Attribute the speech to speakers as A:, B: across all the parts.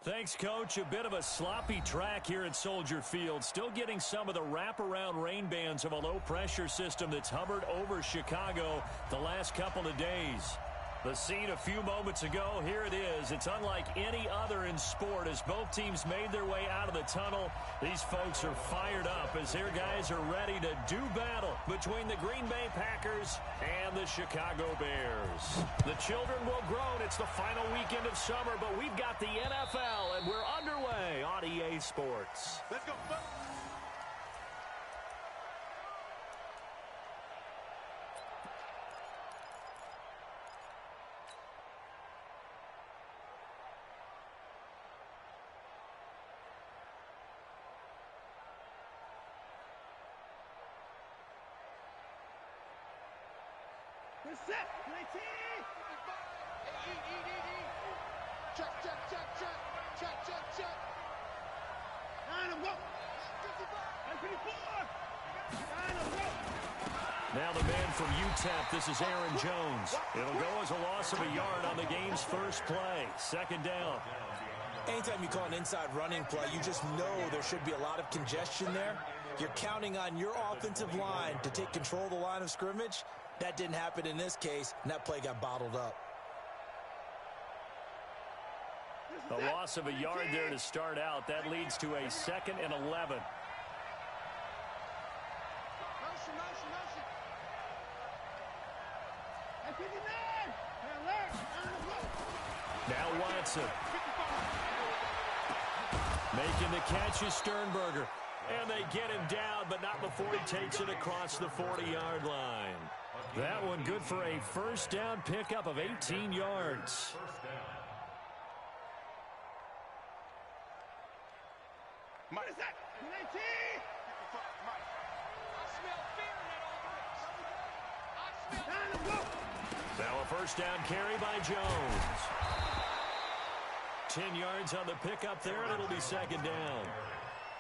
A: Thanks, Coach. A bit of a sloppy track here at Soldier Field. Still getting some of the wraparound rain bands of a low-pressure system that's hovered over Chicago the last couple of days. The scene a few moments ago, here it is. It's unlike any other in sport as both teams made their way out of the tunnel. These folks are fired up as their guys are ready to do battle between the Green Bay Packers and the Chicago Bears. The children will groan. It's the final weekend of summer, but we've got the NFL, and we're underway on EA Sports.
B: Let's go, folks.
C: Set, 19. Check. 9 of 1. 54.
A: Now the man from UTEP, this is Aaron Jones. It'll go as a loss of a yard on the game's first play. Second down.
D: Anytime you call an inside running play, you just know there should be a lot of congestion there. You're counting on your offensive line to take control of the line of scrimmage. That didn't happen in this case, and that play got bottled up.
A: A loss of a yard there to start out. That leads to a 2nd and 11. Now Watson. Making the catch is Sternberger. And they get him down, but not before he takes it across the 40-yard line. That one good for a first down pickup of 18 yards.
C: What is that? 19.
A: Now a first down carry by Jones. 10 yards on the pickup there, and it'll be second down.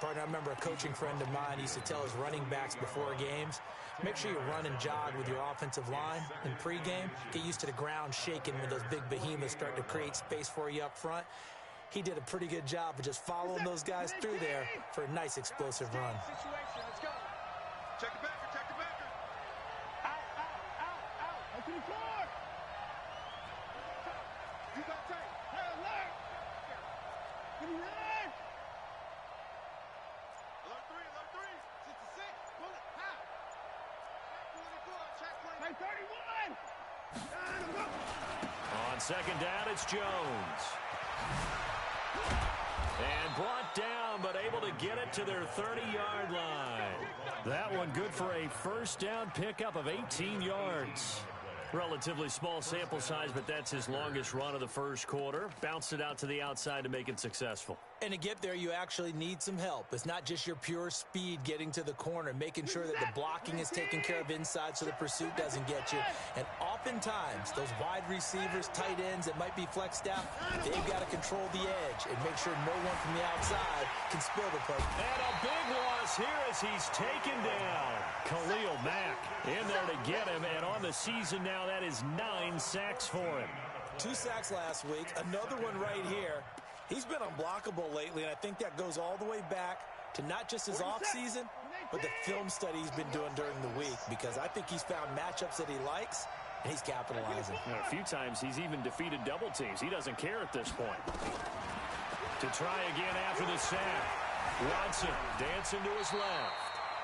D: Partner, I remember a coaching friend of mine used to tell his running backs before games, make sure you run and jog with your offensive line in pregame. Get used to the ground shaking when those big behemoths start to create space for you up front. He did a pretty good job of just following those guys through there for a nice explosive run.
B: Let's go. Check the backer.
C: Out. 24.
B: You got tape.
C: Alert. 29.
B: Alert 3. 66. Pull it. How? Check play.
C: 31.
A: On second down, it's Jones. And brought down, but able to get it to their 30-yard line. That one good for a first down pickup of 18 yards. Relatively small sample size, but that's his longest run of the first quarter. Bounced it out to the outside to make it successful.
D: And to get there, you actually need some help. It's not just your pure speed getting to the corner, making sure that the blocking is taken care of inside so the pursuit doesn't get you. And oftentimes, those wide receivers, tight ends that might be flexed out, they've got to control the edge and make sure no one from the outside can spill the play.
A: And a big loss here as he's taken down. Khalil Mack in there to get him, and on the season now, that is 9 sacks for him.
D: 2 sacks last week, another one right here. He's been unblockable lately, and I think that goes all the way back to not just his offseason, but the film study he's been doing during the week, because I think he's found matchups that he likes, and he's capitalizing.
A: A few times he's even defeated double teams. He doesn't care at this point. To try again after the sack. Watson dancing to his left.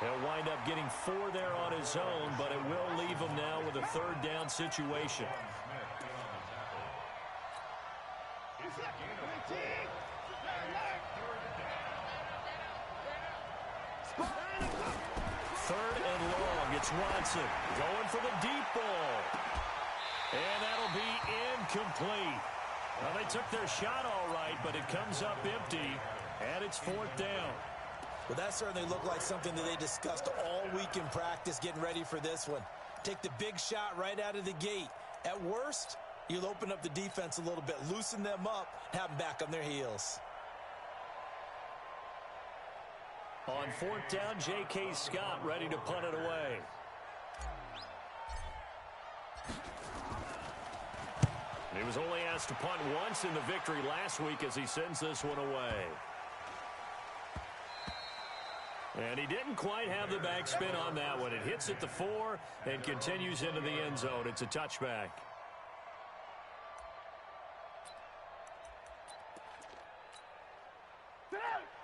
A: He'll wind up getting 4 there on his own, but it will leave him now with a third down situation. Third and long. It's Watson going for the deep ball. And that'll be incomplete. Well, they took their shot all right, but it comes up empty, and it's 4th down.
D: Well, that certainly looked like something that they discussed all week in practice getting ready for this one. Take the big shot right out of the gate. At worst, you'll open up the defense a little bit, loosen them up, and have them back on their heels.
A: On 4th down, J.K. Scott ready to punt it away. He was only asked to punt once in the victory last week as he sends this one away. And he didn't quite have the backspin on that one. It hits at the 4 and continues into the end zone. It's a touchback.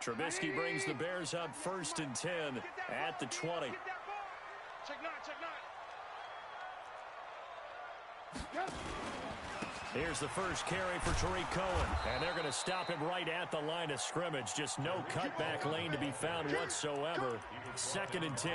A: Trubisky brings the Bears up 1st and 10 at the 20.
B: Check nine, check nine.
A: Here's the first carry for Tariq Cohen. And they're going to stop him right at the line of scrimmage. Just no cutback lane to be found whatsoever. 2nd and 10.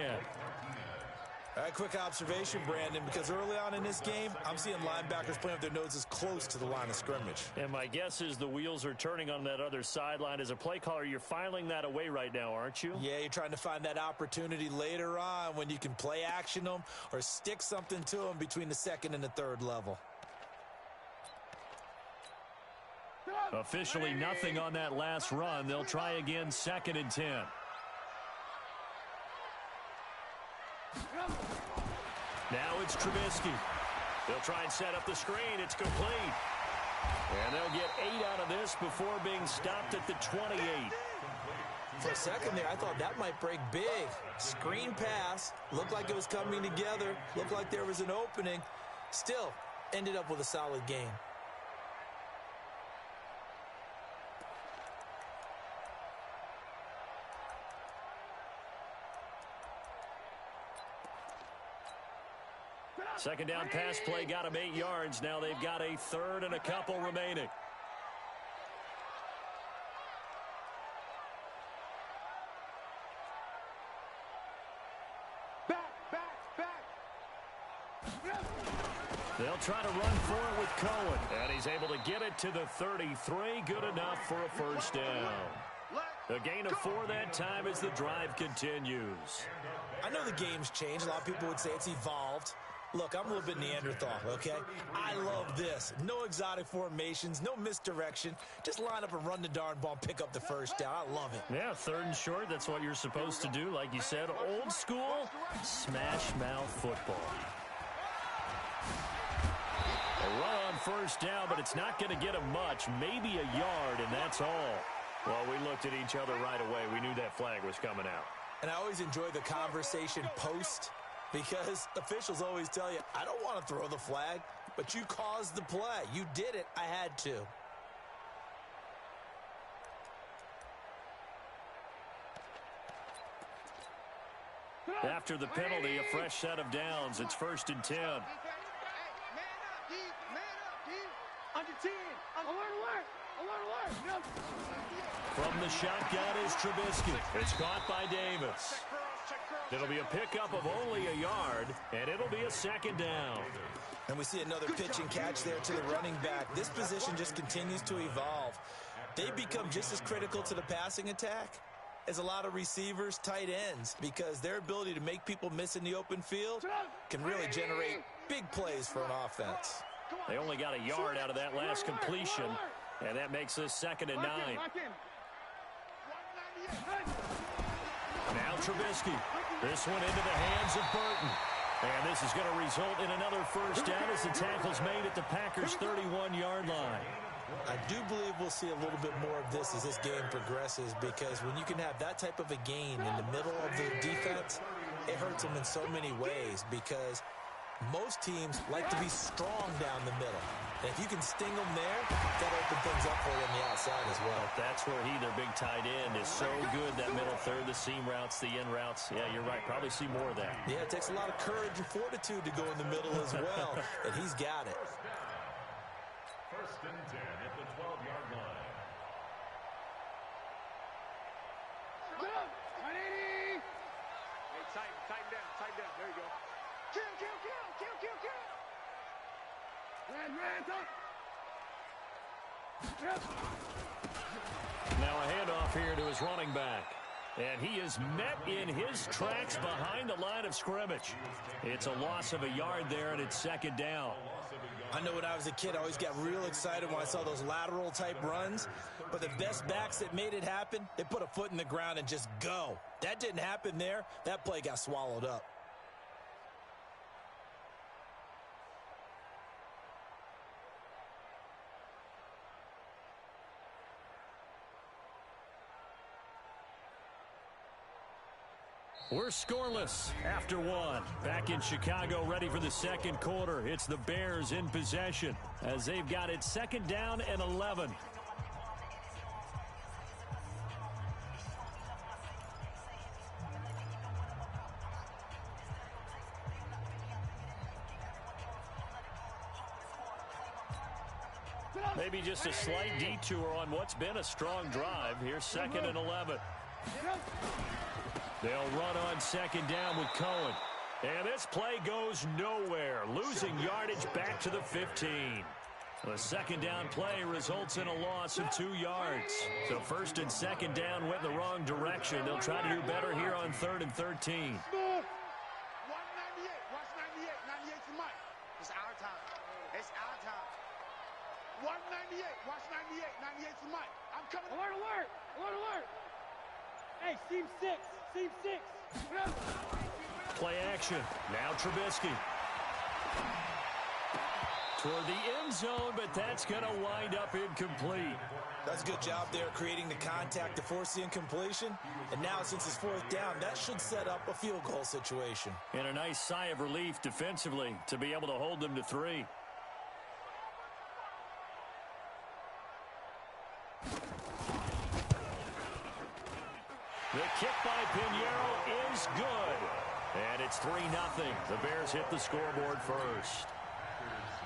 D: All right, quick observation, Brandon, because early on in this game, I'm seeing linebackers playing with their noses close to the line of scrimmage.
A: And my guess is the wheels are turning on that other sideline. As a play caller, you're filing that away right now, aren't you?
D: Yeah, you're trying to find that opportunity later on when you can play action them or stick something to them between the 2nd and the 3rd level.
A: Officially nothing on that last run. They'll try again 2nd and 10. Now it's Trubisky. They'll try and set up the screen. It's complete. And they'll get 8 out of this before being stopped at the 28.
D: For a second there, I thought that might break big. Screen pass. Looked like it was coming together. Looked like there was an opening. Still, ended up with a solid game.
A: Second down pass play got him 8 yards. Now they've got a 3rd and a couple remaining.
B: Back.
A: They'll try to run for it with Cohen. And he's able to get it to the 33. Good enough for a first down. A gain of 4 that time as the drive continues.
D: I know the game's changed. A lot of people would say it's evolved. Look, I'm a little bit Neanderthal, okay? I love this. No exotic formations, no misdirection. Just line up and run the darn ball and pick up the first down. I love it.
A: Yeah, 3rd and short, that's what you're supposed to do. Like you said, old school, smash mouth football. A run on first down, but it's not going to get him much. Maybe a yard, and that's all. Well, we looked at each other right away. We knew that flag was coming out.
D: And I always enjoy the conversation post, because officials always tell you, I don't want to throw the flag, but you caused the play. You did it. I had to.
A: After the penalty, a fresh set of downs. It's 1st and 10.
B: Man up, D. Man up, D. Under 10. Alert.
A: From the shotgun is Trubisky. It's caught by Davis. It'll be a pickup of only a yard, and it'll be a 2nd down.
D: And we see another pitch and catch there to the running back. This position just continues to evolve. They become just as critical to the passing attack as a lot of receivers, tight ends, because their ability to make people miss in the open field can really generate big plays for an offense.
A: They only got a yard out of that last completion, and that makes this 2nd and 9. Now Trubisky. This one into the hands of Burton. And this is going to result in another first down as the tackle's made at the Packers' 31-yard line.
D: I do believe we'll see a little bit more of this as this game progresses, because when you can have that type of a gain in the middle of the defense, it hurts them in so many ways, because most teams like to be strong down the middle. And if you can sting them there, that opens things up for you on the outside as well.
A: That's where he, their big tight end, is so good, that middle third, the seam routes, the in routes. Yeah, you're right. Probably see more of that.
D: Yeah, it takes a lot of courage and fortitude to go in the middle as well, and he's got it.
E: 1st and 10 at the 12-yard line.
B: Hey, tighten down. There you go. Kill.
A: Now a handoff here to his running back. And he is met in his tracks behind the line of scrimmage. It's a loss of a yard there, and it's 2nd down.
D: I know when I was a kid, I always got real excited when I saw those lateral type runs. But the best backs that made it happen, they put a foot in the ground and just go. That didn't happen there. That play got swallowed up.
A: We're scoreless after one. Back in Chicago, ready for the second quarter. It's the Bears in possession as they've got it second down and 11. Maybe just a slight detour on what's been a strong drive. Here's second and 11. They'll run on second down with Cohen. And this play goes nowhere, losing yardage back to the 15. The second down play results in a loss of 2 yards. So first and second down went in the wrong direction. They'll try to do better here on 3rd and 13.
C: 198. Watch 98. 98's the mic. It's our time. It's our time. 198. Watch 98. 98's the mic. I'm coming. Alert, alert. Alert, alert. Hey, seam 6. Seam 6.
A: Play action. Now Trubisky. Toward the end zone, but that's going to wind up incomplete.
D: That's a good job there creating the contact to force the incompletion. And now since it's 4th down, that should set up a field goal situation.
A: And a nice sigh of relief defensively to be able to hold them to 3. The kick by Pinheiro is good. And it's 3-0. The Bears hit the scoreboard first.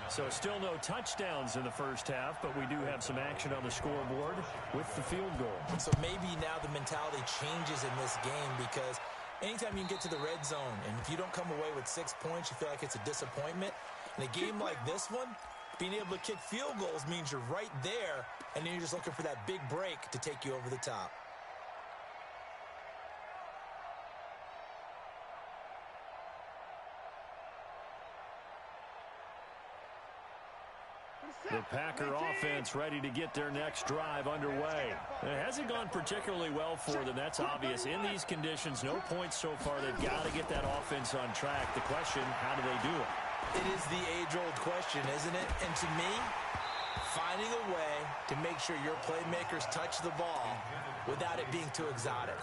A: So still no touchdowns in the first half, but we do have some action on the scoreboard with the field goal.
D: So maybe now the mentality changes in this game because anytime you can get to the red zone, and if you don't come away with 6 points, you feel like it's a disappointment. In a game like this one, being able to kick field goals means you're right there, and then you're just looking for that big break to take you over the top.
A: The Packer offense ready to get their next drive underway. It hasn't gone particularly well for them. That's obvious. In these conditions, no points so far. They've got to get that offense on track. The question, how do they do it?
D: It is the age-old question, isn't it? And to me, finding a way to make sure your playmakers touch the ball without it being too exotic.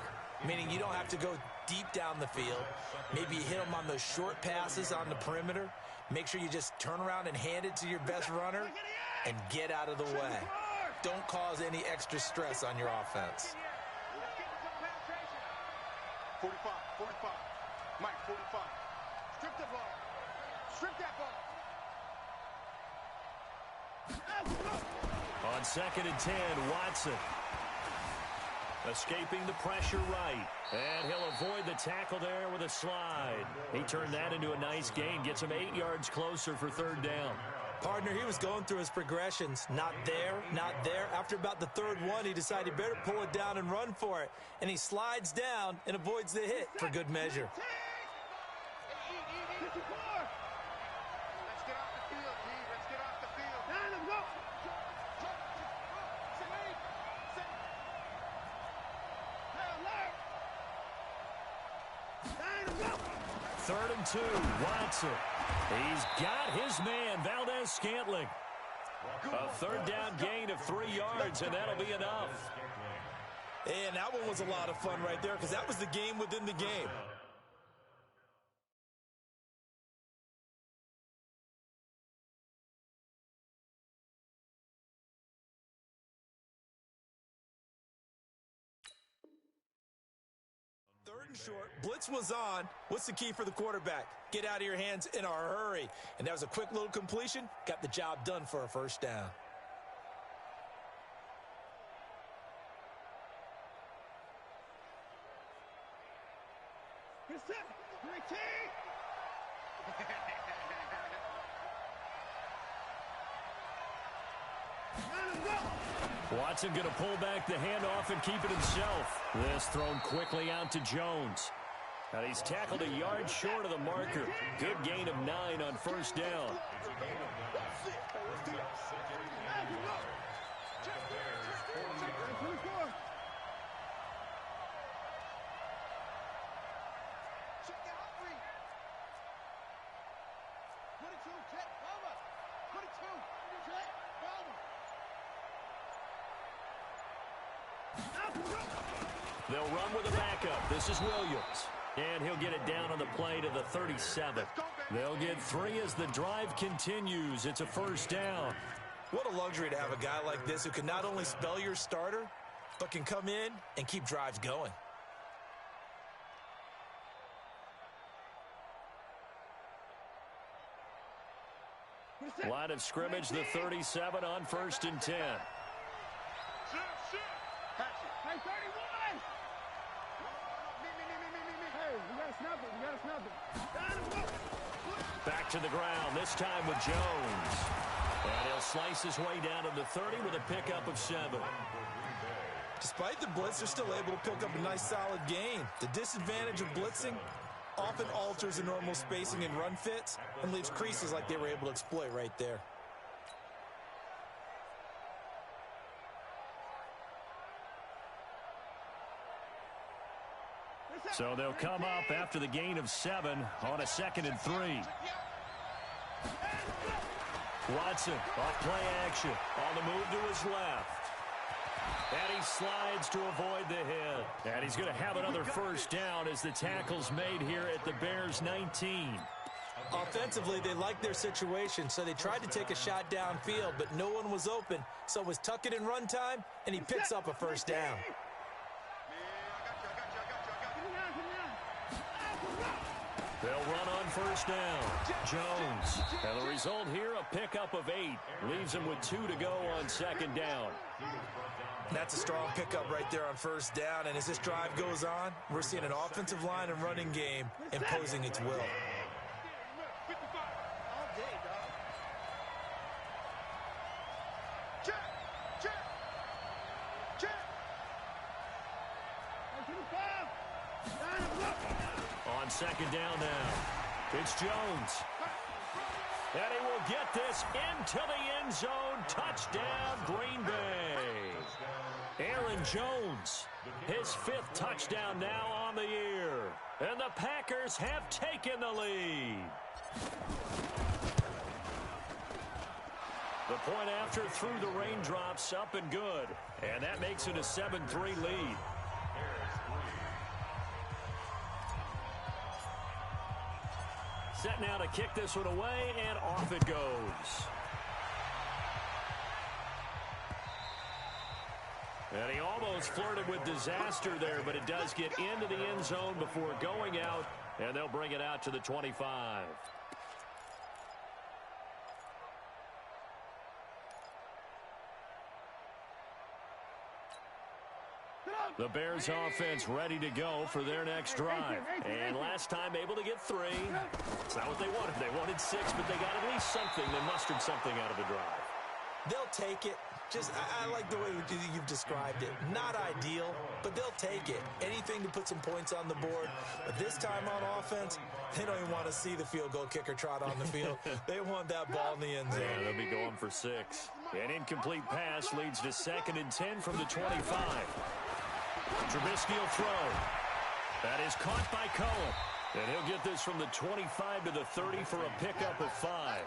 D: Meaning you don't have to go deep down the field. Maybe you hit them on those short passes on the perimeter. Make sure you just turn around and hand it to your best runner and get out of the way. Don't cause any extra stress on your offense.
C: 45, 45. Mike, 45. Strip the ball. Strip that ball.
A: On 2nd and 10, Watson. Escaping the pressure right. And he'll avoid the tackle there with a slide. He turned that into a nice gain. Gets him 8 yards closer for 3rd down.
D: Partner, he was going through his progressions. Not there, not there. After about the 3rd one, he decided better pull it down and run for it. And he slides down and avoids the hit for good measure.
C: Let's get off the field, D. Let's get off the field. Now, let's go.
A: 3rd and 2, Watson. He's got his man, Valdez-Scantling. A 3rd down gain of 3 yards, and that'll be enough.
D: And that one was a lot of fun right there because that was the game within the game. Short. Blitz was on. What's the key for the quarterback? Get out of your hands in a hurry. And that was a quick little completion. Got the job done for a 1st down.
C: Get set. Great team.
A: Watson going to pull back the handoff and keep it himself. This thrown quickly out to Jones. And he's tackled a yard short of the marker. Good gain of 9 on 1st down. They'll run with a backup. This is Williams. And he'll get it down on the play to the 37. They'll get 3 as the drive continues. It's a first down.
D: What a luxury to have a guy like this who can not only spell your starter, but can come in and keep drives going.
A: Line of scrimmage, the 37 on 1st and 10.
C: Hey, 31! Hey, we gotta snap it. We gotta snap it.
A: Back to the ground, this time with Jones. And he'll slice his way down to the 30 with a pickup of 7.
D: Despite the blitz, they're still able to pick up a nice solid gain. The disadvantage of blitzing often alters the normal spacing and run fits and leaves creases like they were able to exploit right there.
A: So they'll come up after the gain of 7 on a 2nd and 3. Watson off play action on the move to his left. And he slides to avoid the hit. And he's going to have another first down as the tackle's made here at the Bears 19.
D: Offensively, they liked their situation, so they tried to take a shot downfield, but no one was open. So it was tuck it and run time, and he picks up a first down.
A: They'll run on first down. Jones. And the result here, a pickup of 8. Leaves him with 2 to go on 2nd down.
D: That's a strong pickup right there on first down. And as this drive goes on, we're seeing an offensive line and running game imposing its will.
A: On 2nd down now, it's Jones. And he will get this into the end zone. Touchdown, Green Bay. Aaron Jones, his 5th touchdown now on the year. And the Packers have taken the lead. The point after through the raindrops, up and good. And that makes it a 7-3 lead. Set now to kick this one away, and off it goes. And he almost flirted with disaster there, but it does get into the end zone before going out, and they'll bring it out to the 25. The Bears offense ready to go for their next drive. And last time able to get 3. It's not what they wanted. They wanted 6, but they got at least something. They mustered something out of the drive.
D: They'll take it. I like the way you've described it. Not ideal, but they'll take it. Anything to put some points on the board. But this time on offense, they don't even want to see the field goal kicker trot on the field. They want that ball in the end zone.
A: Yeah, they'll be going for 6. An incomplete pass leads to 2nd and 10 from the 25. Trubisky will throw. That is caught by Cohen. And he'll get this from the 25 to the 30 for a pickup of 5.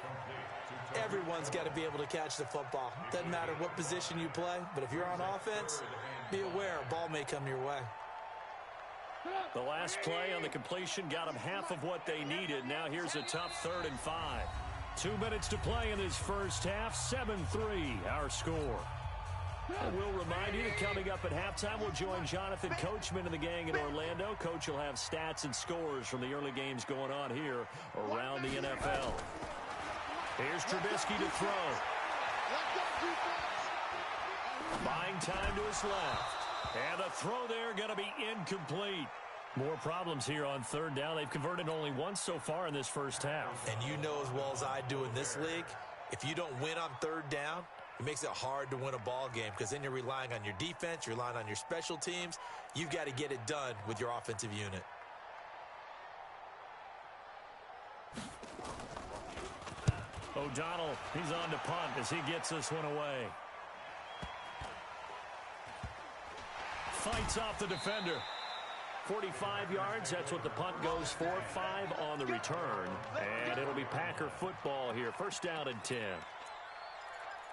D: Everyone's got to be able to catch the football. Doesn't matter what position you play, but if you're on offense, be aware a ball may come your way.
A: The last play on the completion got them half of what they needed. Now here's a tough 3rd and 5. 2 minutes to play in this first half. 7-3 our score. And we'll remind you that coming up at halftime, we'll join Jonathan Coachman and the gang in Orlando. Coach will have stats and scores from the early games going on here around the NFL. Here's Trubisky to throw. Buying time to his left. And the throw there going to be incomplete. More problems here on 3rd down. They've converted only once so far in this first half.
D: And you know as well as I do in this league, if you don't win on 3rd down, it makes it hard to win a ball game because then you're relying on your defense, you're relying on your special teams. You've got to get it done with your offensive unit.
A: O'Donnell, he's on to punt as he gets this one away. Fights off the defender. 45 yards, that's what the punt goes for. 5 on the return. And it'll be Packer football here. First down and 10.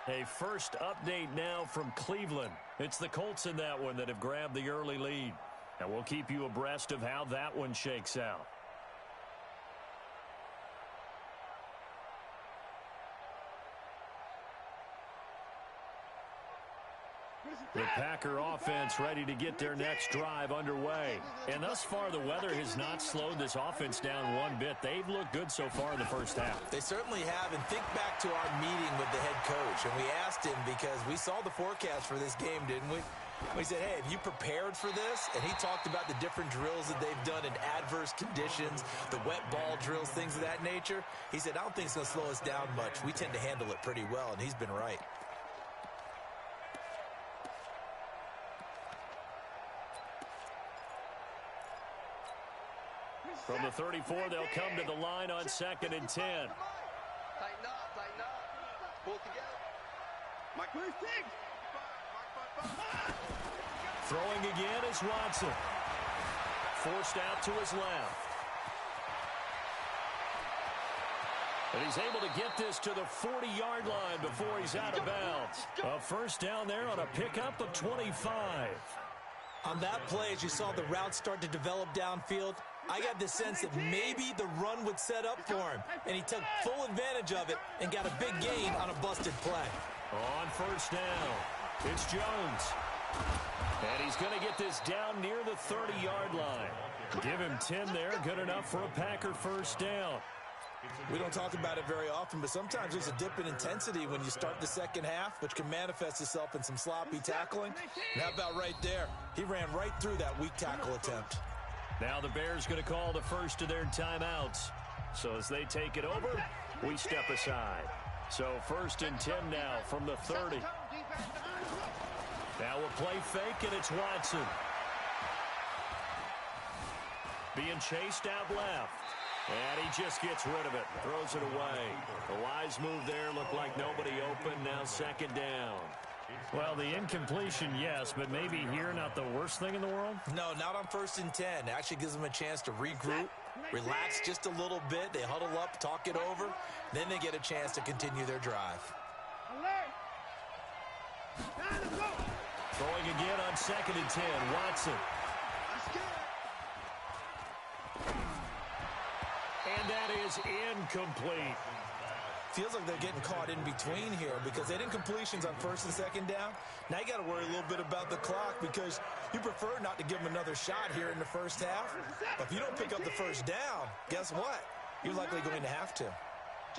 A: A first update now from Cleveland. It's the Colts in that one that have grabbed the early lead. And we'll keep you abreast of how that one shakes out. The Packer offense ready to get their next drive underway. And thus far, the weather has not slowed this offense down one bit. They've looked good so far in the first half.
D: They certainly have. And think back to our meeting with the head coach. And we asked him because we saw the forecast for this game, didn't we? We said, hey, have you prepared for this? And he talked about the different drills that they've done in adverse conditions, the wet ball drills, things of that nature. He said, I don't think it's going to slow us down much. We tend to handle it pretty well, and he's been right.
A: From the 34, they'll come to the line on 2nd and 10.
B: Tighten up, tighten up. Pull together. Mike, where's Tiggs?
A: Throwing again is Watson. Forced out to his left. And he's able to get this to the 40-yard line before he's out of bounds. A first down there on a pickup of 25.
D: On that play, as you saw the route start to develop downfield, I got the sense that maybe the run would set up for him, and he took full advantage of it and got a big gain on a busted play.
A: On first down, it's Jones. And he's going to get this down near the 30-yard line. Give him 10 there, good enough for a Packer first down.
D: We don't talk about it very often, but sometimes there's a dip in intensity when you start the second half, which can manifest itself in some sloppy tackling. And how about right there? He ran right through that weak tackle attempt.
A: Now the Bears going to call the first of their timeouts. So as they take it over, we step aside. So 1st and 10 now from the 30. Now a play fake, and it's Watson. Being chased out left. And he just gets rid of it. Throws it away. The wise move there looked like nobody open. Now 2nd down. Well, the incompletion, yes, but maybe here not the worst thing in the world?
D: No, not on 1st and 10. It actually gives them a chance to regroup, relax just a little bit. They huddle up, talk it over. Then they get a chance to continue their drive.
A: Throwing again on 2nd and 10. Watson. And that is incomplete.
D: Feels like they're getting caught in between here because they didn't completions on 1st and 2nd down. Now you got to worry a little bit about the clock because you prefer not to give them another shot here in the first half. But if you don't pick up the first down, guess what? You're likely going to have to.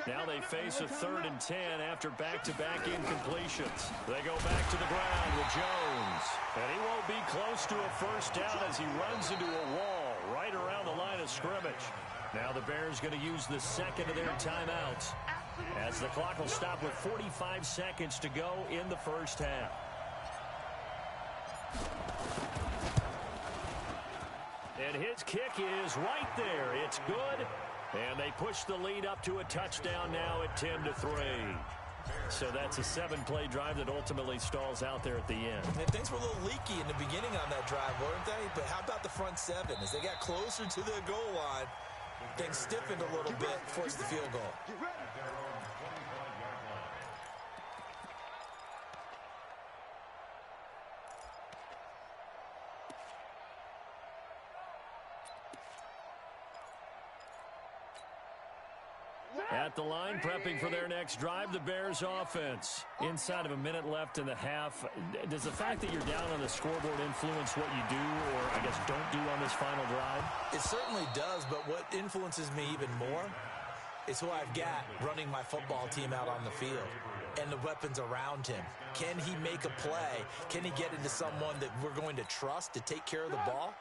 A: Now they face a 3rd and 10 after back-to-back incompletions. They go back to the ground with Jones. And he won't be close to a first down as he runs into a wall right around the line of scrimmage. Now the Bears going to use the 2nd of their timeouts as the clock will stop with 45 seconds to go in the first half. And his kick is right there. It's good. And they push the lead up to a touchdown now at 10-3. So that's a 7-play drive that ultimately stalls out there at the end.
D: And things were a little leaky in the beginning on that drive, weren't they? But how about the front 7? As they got closer to the goal line, things stiffened a little bit, forced the field goal.
A: At the line, prepping for their next drive, the Bears offense. Inside of a minute left in the half, does the fact that you're down on the scoreboard influence what you do or, I guess, don't do on this final drive?
D: It certainly does, but what influences me even more is who I've got running my football team out on the field and the weapons around him. Can he make a play? Can he get into someone that we're going to trust to take care of the ball?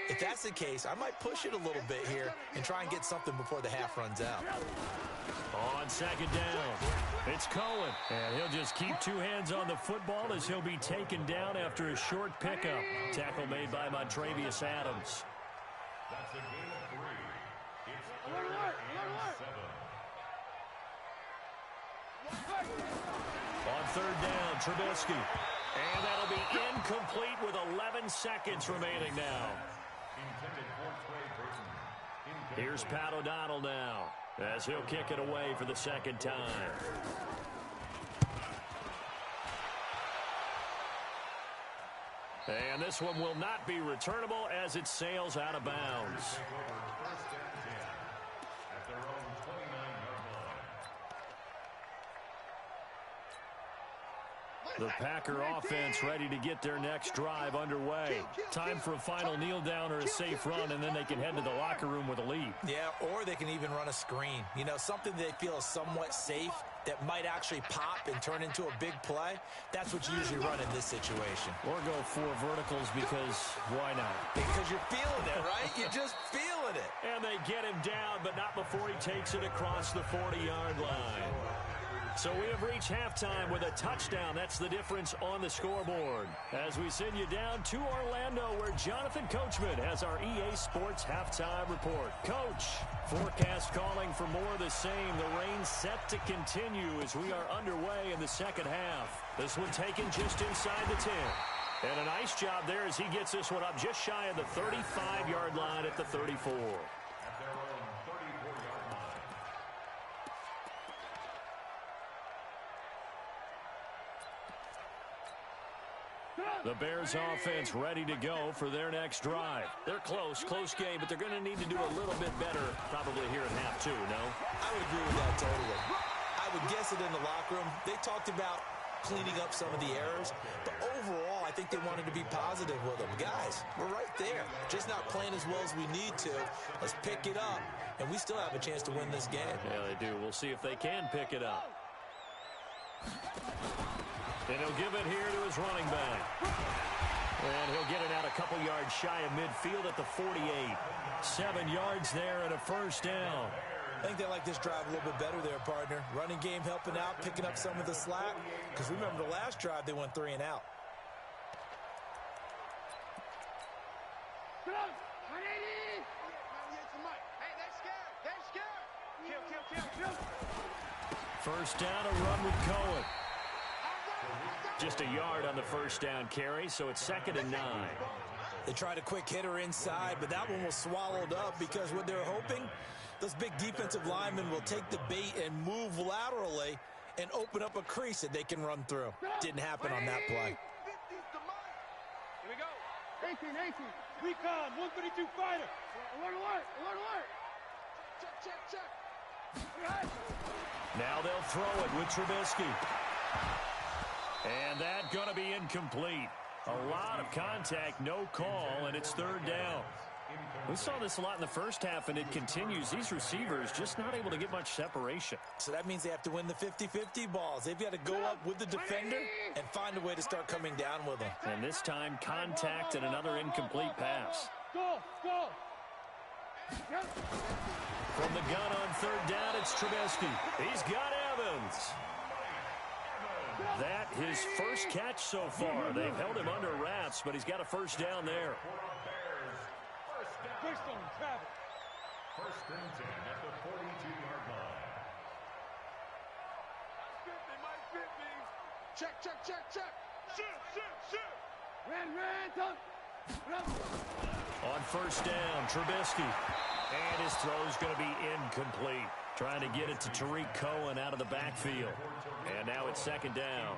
D: If that's the case, I might push it a little bit here and try and get something before the half runs out.
A: On 2nd down, it's Cohen. And he'll just keep 2 hands on the football as he'll be taken down after a short pickup. Tackle made by Montravius Adams.
E: That's a gain of 3. It's 3rd and 7.
A: On 3rd down, Trubisky. And that'll be incomplete with 11 seconds remaining now. Here's Pat O'Donnell now as he'll kick it away for the 2nd time. And this one will not be returnable as it sails out of bounds. The Packer offense ready to get their next drive underway. Time for a final kneel down or a safe run, and then they can head to the locker room with a lead.
D: Yeah, or they can even run a screen. You know, something they feel is somewhat safe that might actually pop and turn into a big play. That's what you usually run in this situation.
A: Or go 4 verticals because why not?
D: Because you're feeling it, right? You're just feeling it.
A: And they get him down, but not before he takes it across the 40-yard line. So we have reached halftime with a touchdown. That's the difference on the scoreboard. As we send you down to Orlando, where Jonathan Coachman has our EA Sports halftime report. Coach, forecast calling for more of the same. The rain set to continue as we are underway in the second half. This one taken just inside the 10. And a nice job there as he gets this one up just shy of the 35-yard line at the 34. The Bears offense ready to go for their next drive. They're close game, but they're going to need to do a little bit better probably here in half 2, no?
D: I would agree with that totally. I would guess it in the locker room. They talked about cleaning up some of the errors, but overall, I think they wanted to be positive with them. Guys, we're right there. Just not playing as well as we need to. Let's pick it up, and we still have a chance to win this game.
A: Yeah, they do. We'll see if they can pick it up. And he'll give it here to his running back. And he'll get it out a couple yards shy of midfield at the 48. 7 yards there and a first down.
D: I think they like this drive a little bit better there, partner. Running game helping out, picking up some of the slack. Because remember the last drive, they went 3 and out.
A: First down, a run with Cohen. Just a yard on the first down carry, so it's 2nd and 9.
D: They tried a quick hitter inside, but that one was swallowed up because what they're hoping, those big defensive linemen will take the bait and move laterally and open up a crease that they can run through. Didn't happen on that play.
C: Here we go. 18. Recon, 132 fighter. Alert. Check.
A: Now they'll throw it with Trubisky. And that's going to be incomplete. A lot of contact, no call, and it's 3rd down. We saw this a lot in the first half, and it continues. These receivers just not able to get much separation.
D: So that means they have to win the 50-50 balls. They've got to go up with the defender and find a way to start coming down with them.
A: And this time, contact and another incomplete pass.
C: Go.
A: From the gun on 3rd down, it's Trubisky. He's got Evans. That his first catch so far. They've held him under wraps, but he's got a first down there.
E: First and 10 at the 42-yard line.
C: Check. Shoot. Run.
A: On first down, Trubisky. And his throw's going to be incomplete. Trying to get it to Tariq Cohen out of the backfield. And now it's 2nd down.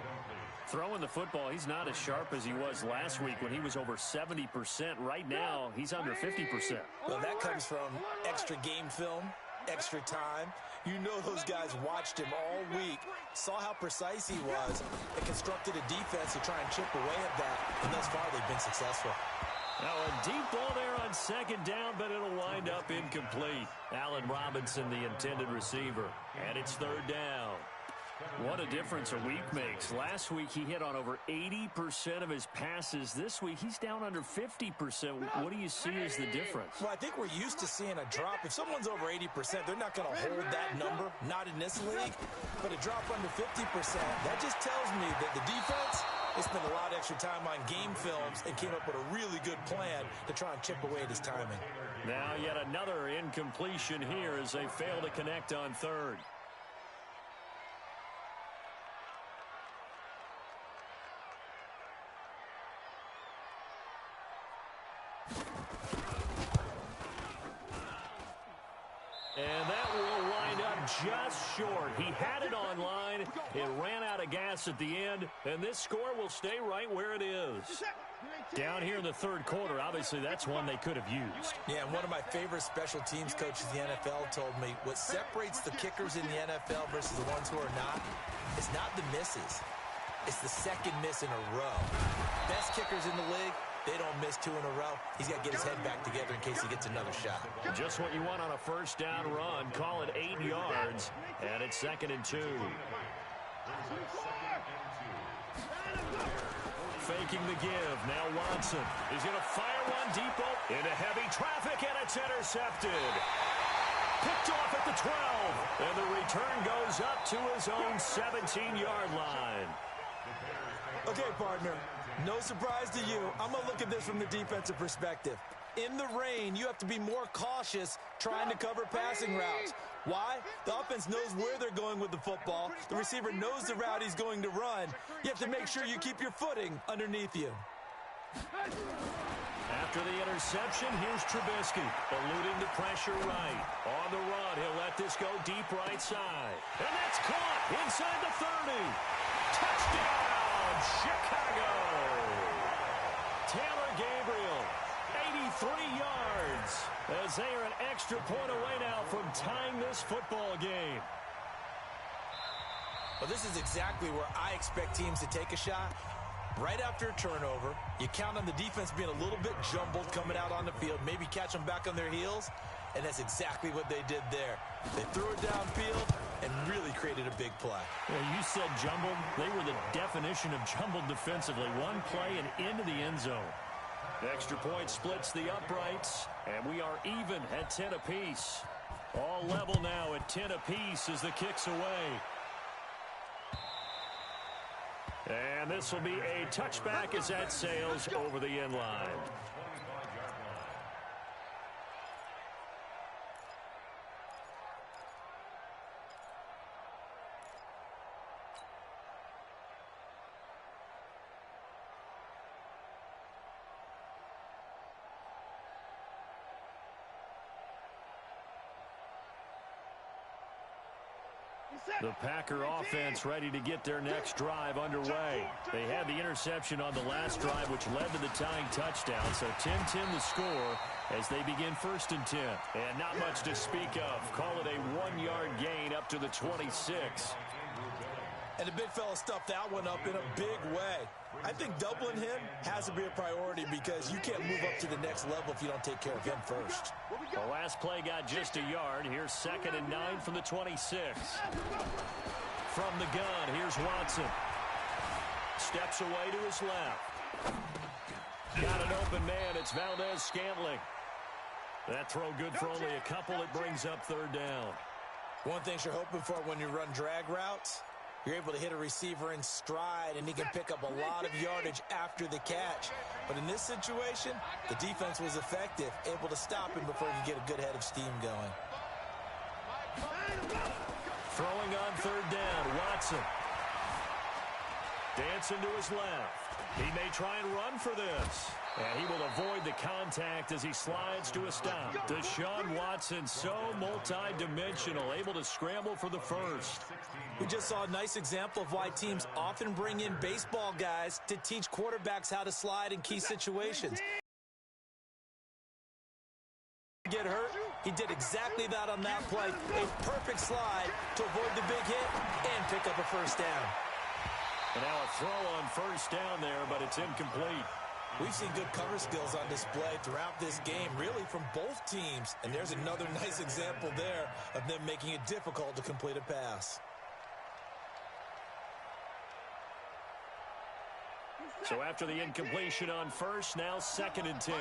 A: Throwing the football, he's not as sharp as he was last week when he was over 70%. Right now, he's under 50%.
D: Well, that comes from extra game film, extra time. You know those guys watched him all week, saw how precise he was, and constructed a defense to try and chip away at that. And thus far, they've been successful.
A: Now a deep ball there on 2nd down, but it'll wind up incomplete. Allen Robinson, the intended receiver. And it's 3rd down. What a difference a week makes. Last week, he hit on over 80% of his passes. This week, he's down under 50%. What do you see as the difference?
D: Well, I think we're used to seeing a drop. If someone's over 80%, they're not going to hold that number. Not in this league. But a drop under 50%, that just tells me that the defense, they spent a lot of extra time on game films and came up with a really good plan to try and chip away at his timing.
A: Now yet another incompletion here as they fail to connect on 3rd. And that will wind up just short. He had it online. It ran out of gas at the end, and this score will stay right where it is. Down here in the third quarter, obviously that's one they could have used.
D: Yeah, and one of my favorite special teams coaches in the NFL told me what separates the kickers in the NFL versus the ones who are not is not the misses. It's the second miss in a row. Best kickers in the league, they don't miss 2 in a row. He's got to get his head back together in case he gets another shot.
A: Just what you want on a first down run. Call it 8 yards, and it's 2nd and 2. Faking the give. Now Watson. He's going to fire one deep into heavy traffic, and it's intercepted. Picked off at the 12. And the return goes up to his own 17-yard line.
D: Okay, partner. No surprise to you. I'm going to look at this from the defensive perspective. In the rain, you have to be more cautious trying to cover passing routes. Why? The offense knows where they're going with the football. The receiver knows the route he's going to run. You have to make sure you keep your footing underneath you.
A: After the interception, here's Trubisky, eluding the pressure right. On the run, he'll let this go deep right side. And that's caught inside the 30. Touchdown, Chicago! Taylor Gabriel, 83 yards, as they are an extra point away now from tying this football game.
D: Well, this is exactly where I expect teams to take a shot. Right after a turnover, you count on the defense being a little bit jumbled coming out on the field, maybe catch them back on their heels, and that's exactly what they did there. They threw it downfield and really created a big play.
A: Well, you said jumbled. They were the definition of jumbled defensively. One play and into the end zone. Extra point splits the uprights, and we are even at 10 apiece. All level now at 10 apiece as the kick's away. And this will be a touchback as that sails over the end line. The Packer offense ready to get their next drive underway. They had the interception on the last drive, which led to the tying touchdown. So 10-10 the score as they begin 1st and 10. And not much to speak of. Call it a 1-yard gain up to the 26.
D: And the big fella stuffed that one up in a big way. I think doubling him has to be a priority because you can't move up to the next level if you don't take care of him first.
A: The last play got just a yard. Here's 2nd and 9 from the 26. From the gun, here's Watson. Steps away to his left. Got an open man. It's Valdez-Scantling. That throw good for only a couple. It brings up 3rd down.
D: One thing you're hoping for when you run drag routes, you're able to hit a receiver in stride, and he can pick up a lot of yardage after the catch. But in this situation, the defense was effective, able to stop him before he could get a good head of steam going.
A: Throwing on 3rd down, Watson. Dancing to his left. He may try and run for this. And he will avoid the contact as he slides to a stop. Deshaun Watson, so multi-dimensional, able to scramble for the first.
D: We just saw a nice example of why teams often bring in baseball guys to teach quarterbacks how to slide in key situations. Get hurt, he did exactly that on that play. A perfect slide to avoid the big hit and pick up a first down.
A: And now a throw on first down there, but it's incomplete.
D: We've seen good cover skills on display throughout this game, really from both teams. And there's another nice example there of them making it difficult to complete a pass.
A: So after the incompletion on first, now 2nd and 10.
C: Check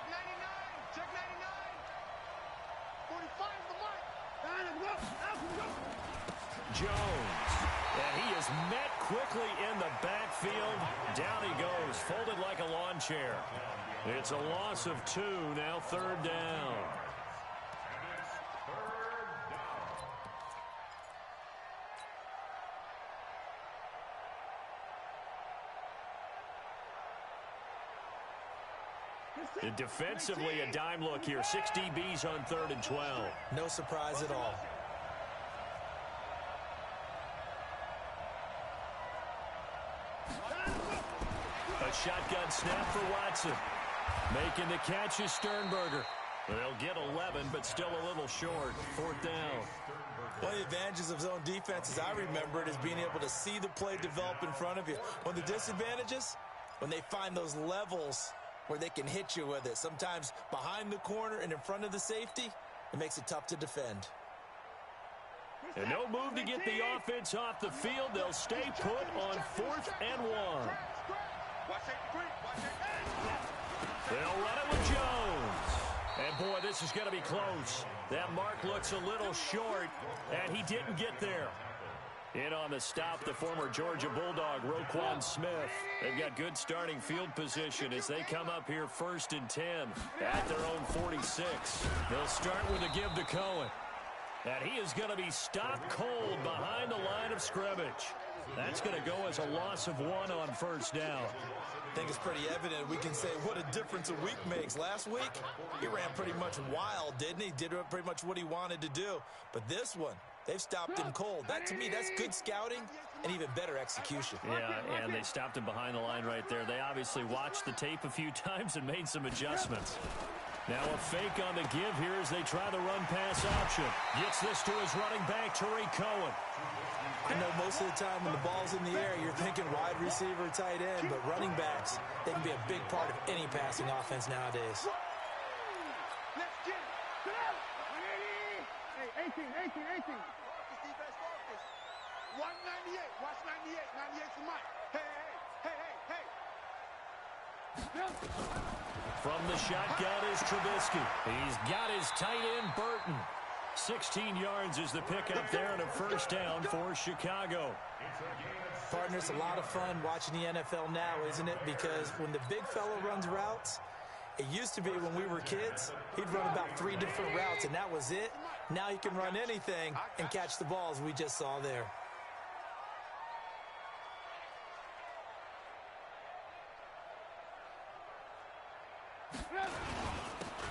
C: 99. Check 99. 45 the mark.
A: Jones. And he is met quickly in the backfield. Down he goes, folded like a lawn chair. It's a loss of 2, now 3rd down. Defensively, a dime look here. 6 DBs on 3rd and 12.
D: No surprise at all.
A: A shotgun snap for Watson. Making the catch is Sternberger. They'll get 11, but still a little short. 4th down.
D: One of the advantages of zone defense, as I remember it, is being able to see the play develop in front of you. One of the disadvantages, when they find those levels where they can hit you with it. Sometimes behind the corner and in front of the safety, it makes it tough to defend.
A: And no move to get the offense off the field. They'll stay put on 4th and 1. They'll run it with Jones. And, boy, this is going to be close. That mark looks a little short, and he didn't get there. In on the stop, the former Georgia Bulldog, Roquan Smith. They've got good starting field position as they come up here 1st and 10 at their own 46. They'll start with a give to Cohen. And he is going to be stopped cold behind the line of scrimmage. That's going to go as a loss of 1 on 1st down.
D: I think it's pretty evident. We can say what a difference a week makes. Last week, he ran pretty much wild, didn't he? Did pretty much what he wanted to do. But this one, they've stopped him cold. That, to me, that's good scouting and even better execution.
A: Yeah, and they stopped him behind the line right there. They obviously watched the tape a few times and made some adjustments. Now a fake on the give here as they try the run-pass option. Gets this to his running back, Tariq Cohen.
D: I know most of the time when the ball's in the air, you're thinking wide receiver, tight end, but running backs, they can be a big part of any passing offense nowadays.
C: Let's get it. Hey, 18. Focus, defense, focus. 198. Watch 98. 98 for Mike. Hey.
A: From the shotgun is Trubisky. He's got his tight end, Burton. 16 yards is the pickup there and a 1st down for Chicago.
D: Partner, it's a lot of fun watching the NFL now, isn't it? Because when the big fella runs routes, it used to be when we were kids, he'd run about 3 different routes, and that was it. Now he can run anything and catch the ball, as we just saw there.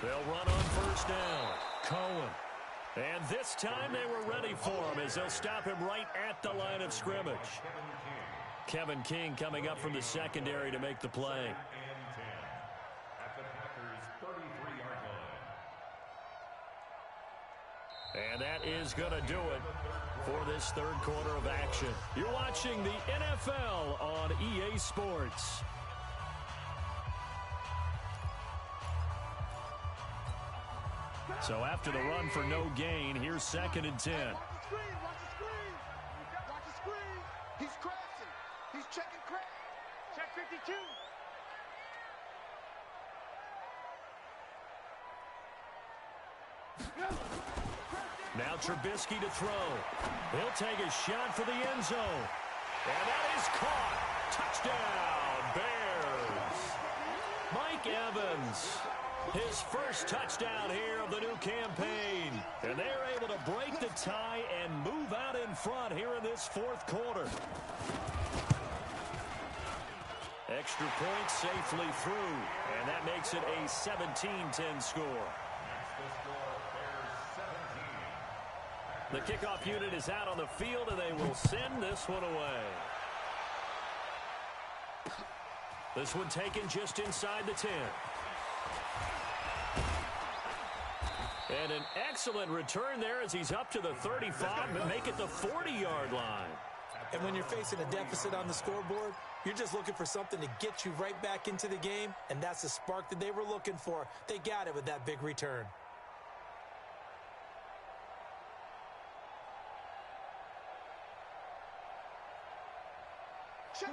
A: They'll run on 1st down. Cohen. And this time they were ready for him as they'll stop him right at the line of scrimmage. Kevin King coming up from the secondary to make the play. And that is going to do it for this 3rd quarter of action. You're watching the NFL on EA Sports. So after the run for no gain, here's 2nd and 10.
C: Watch the screen. Watch the screen. He's crashing. He's checking crash. Check 52.
A: Now Trubisky to throw. He'll take a shot for the end zone. And that is caught. Touchdown, Bears. Mike Evans. His first touchdown here of the new campaign. And they're able to break the tie and move out in front here in this 4th quarter. Extra point safely through. And that makes it a 17-10 score. The kickoff unit is out on the field, and they will send this one away. This one taken just inside the 10. And an excellent return there as he's up to the 35 and make it the 40-yard line.
D: And when you're facing a deficit on the scoreboard, you're just looking for something to get you right back into the game, and that's the spark that they were looking for. They got it with that big return.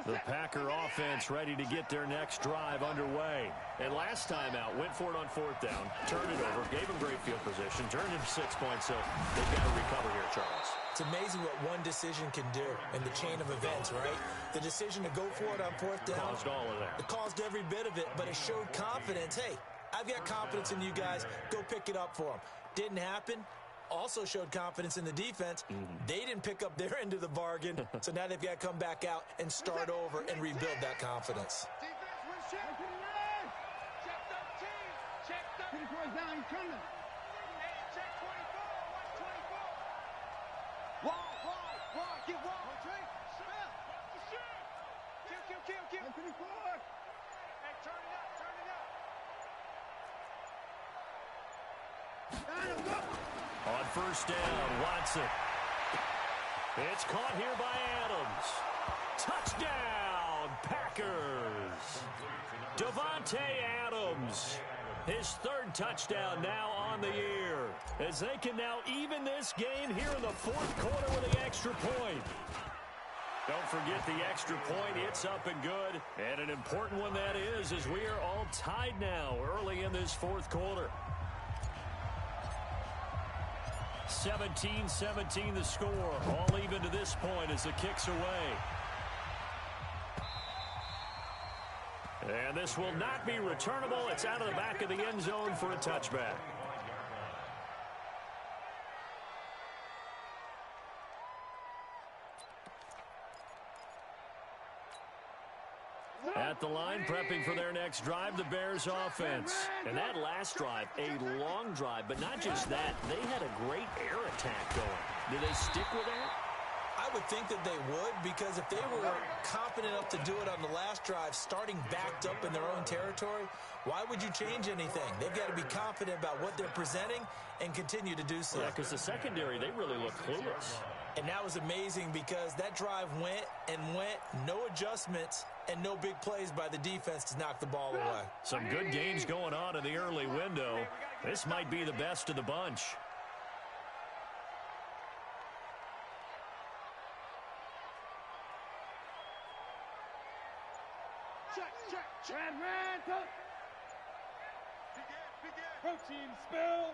A: The Packer offense ready to get their next drive underway. And last time out, went for it on 4th down, turned it over, gave them great field position, turned it 6 points, so they've got to recover here, Charles.
D: It's amazing what one decision can do in the chain of events, right? The decision to go for it on 4th down.
A: Caused all of that.
D: It caused every bit of it, but it showed confidence. Hey, I've got confidence in you guys. Go pick it up for them. Didn't happen. Also showed confidence in the defense. They didn't pick up their end of the bargain, so now they've got to come back out and start over and rebuild that confidence.
C: Defense, win check. Check 13. Check 13. Down, he's coming. Hey, check 24. Watch 24. Wall. Get wall. Kill. Hey, turn it up, turn it up. Adam, go.
A: On first down, Watson. It's caught here by Adams. Touchdown, Packers. Davante Adams. His third touchdown now on the year, as they can now even this game here in the fourth quarter with the extra point. Don't forget the extra point. It's up and good. And an important one that is, as we are all tied now early in this fourth quarter. 17-17 the score. All even to this point as the kick's away. And this will not be returnable. It's out of the back of the end zone for a touchback. At the line, prepping for their next drive, the Bears offense. And that last drive, a long drive, but not just that. They had a great air attack going. Do they stick with that?
D: I would think that they would, because if they were confident enough to do it on the last drive, starting backed up in their own territory, why would you change anything? They've got to be confident about what they're presenting and continue to do so.
A: Yeah, because the secondary, they really look clueless.
D: And that was amazing because that drive went and went, no adjustments, and no big plays by the defense to knock the ball away.
A: Some good games going on in the early window. This might be the best of the bunch.
C: Check. Ran, coach. Protein spill.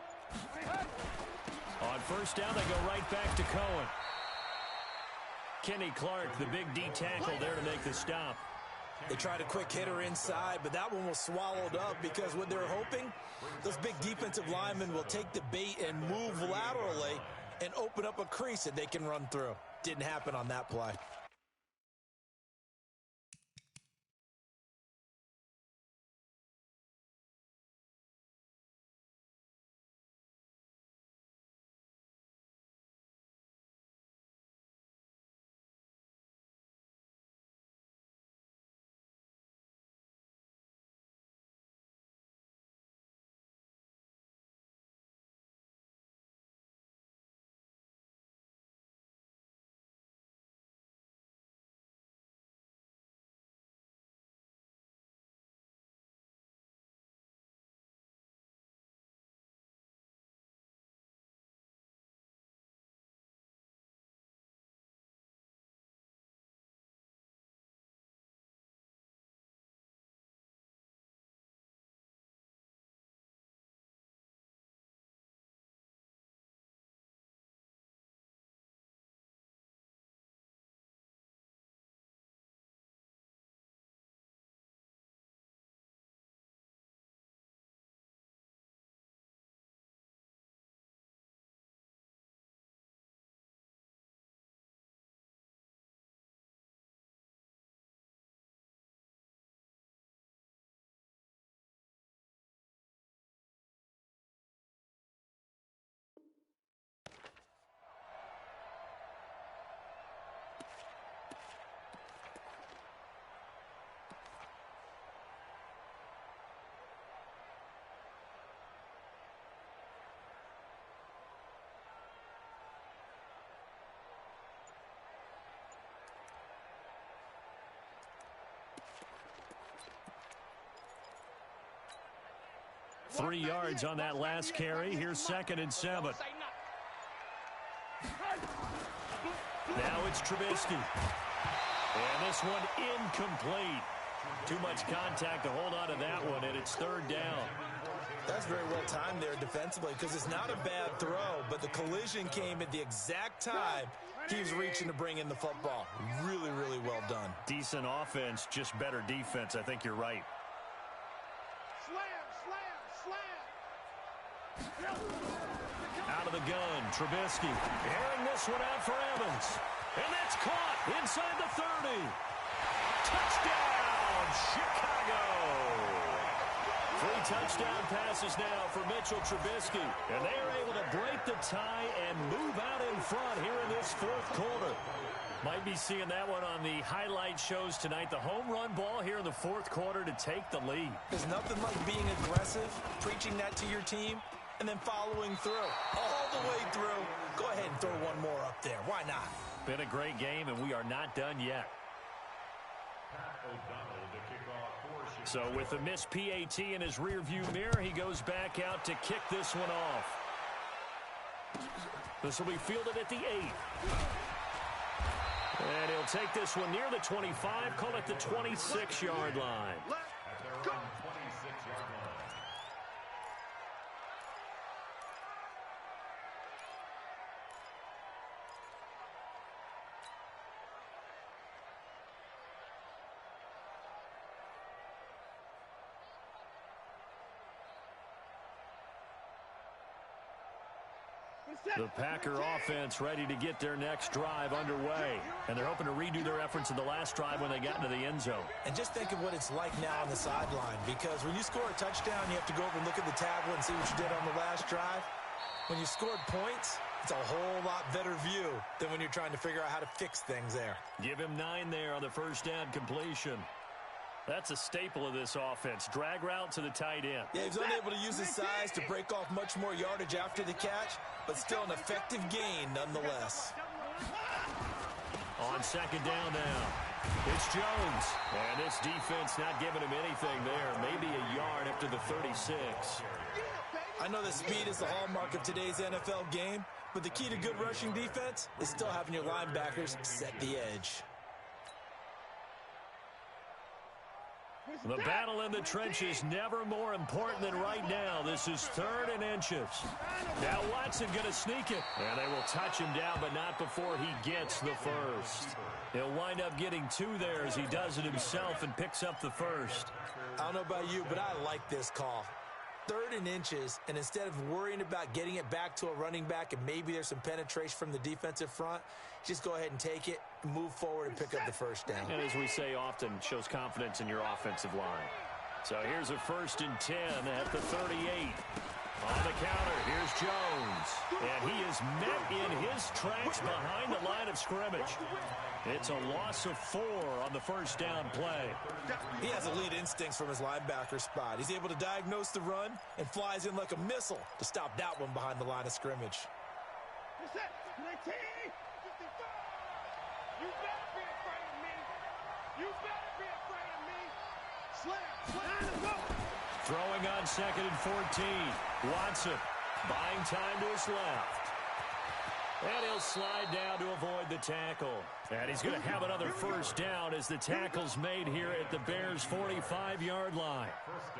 A: On first down, they go right back to Cohen. Kenny Clark, the big D tackle there to make the stop.
D: They tried a quick hitter inside, but that one was swallowed up because what they're hoping, those big defensive linemen will take the bait and move laterally and open up a crease that they can run through. Didn't happen on that play.
A: Three yards on that last carry. Here's 2nd and 7. Now it's Trubisky. And this one incomplete. Too much contact to hold on to that one, and it's 3rd down.
D: That's very well timed there defensively because it's not a bad throw, but the collision came at the exact time he was reaching to bring in the football. Really, really well done.
A: Decent offense, just better defense. I think you're right. Out of the gun, Trubisky. Airing this one out for Evans. And that's caught inside the 30. Touchdown, Chicago. 3 touchdown passes now for Mitchell Trubisky. And they are able to break the tie and move out in front here in this 4th quarter. Might be seeing that one on the highlight shows tonight. The home run ball here in the fourth quarter to take the lead.
D: There's nothing like being aggressive, preaching that to your team, and then following through. All the way through. Go ahead and throw one more up there. Why not?
A: Been a great game, and we are not done yet. So with a missed PAT in his rearview mirror, he goes back out to kick this one off. This will be fielded at the 8. And he'll take this one near the 25, call it the 26-yard line.
B: Go.
A: The Packer offense ready to get their next drive underway. And they're hoping to redo their efforts in the last drive when they got into the end zone.
D: And just think of what it's like now on the sideline, because when you score a touchdown, you have to go over and look at the tablet and see what you did on the last drive. When you scored points, it's a whole lot better view than when you're trying to figure out how to fix things there.
A: Give him 9 there on the first down completion. That's a staple of this offense. Drag route to the tight end.
D: Yeah, he's unable to use his size to break off much more yardage after the catch, but still an effective gain nonetheless.
A: On second down now, it's Jones. And this defense not giving him anything there. Maybe a yard up to the 36.
D: I know that speed is the hallmark of today's NFL game, but the key to good rushing defense is still having your linebackers set the edge.
A: The battle in the trenches never more important than right now. This is 3rd and inches. Now Watson going to sneak it. And they will touch him down, but not before he gets the first. He'll wind up getting 2 there as he does it himself and picks up the first.
D: I don't know about you, but I like this call. 3rd and inches, and instead of worrying about getting it back to a running back and maybe there's some penetration from the defensive front, just go ahead and take it, move forward, and pick up the first down.
A: And as we say often, shows confidence in your offensive line. So here's a 1st and 10 at the 38. On the counter, here's Jones. And he is met in his tracks behind the line of scrimmage. It's a loss of 4 on the first down play.
D: He has elite instincts from his linebacker spot. He's able to diagnose the run and flies in like a missile to stop that one behind the line of scrimmage.
C: You better be afraid of me. You better be afraid of me. Slam.
A: Throwing on 2nd and 14. Watson buying time to his left. And he'll slide down to avoid the tackle. And he's going to have another first down as the tackle's made here at the Bears' 45-yard line.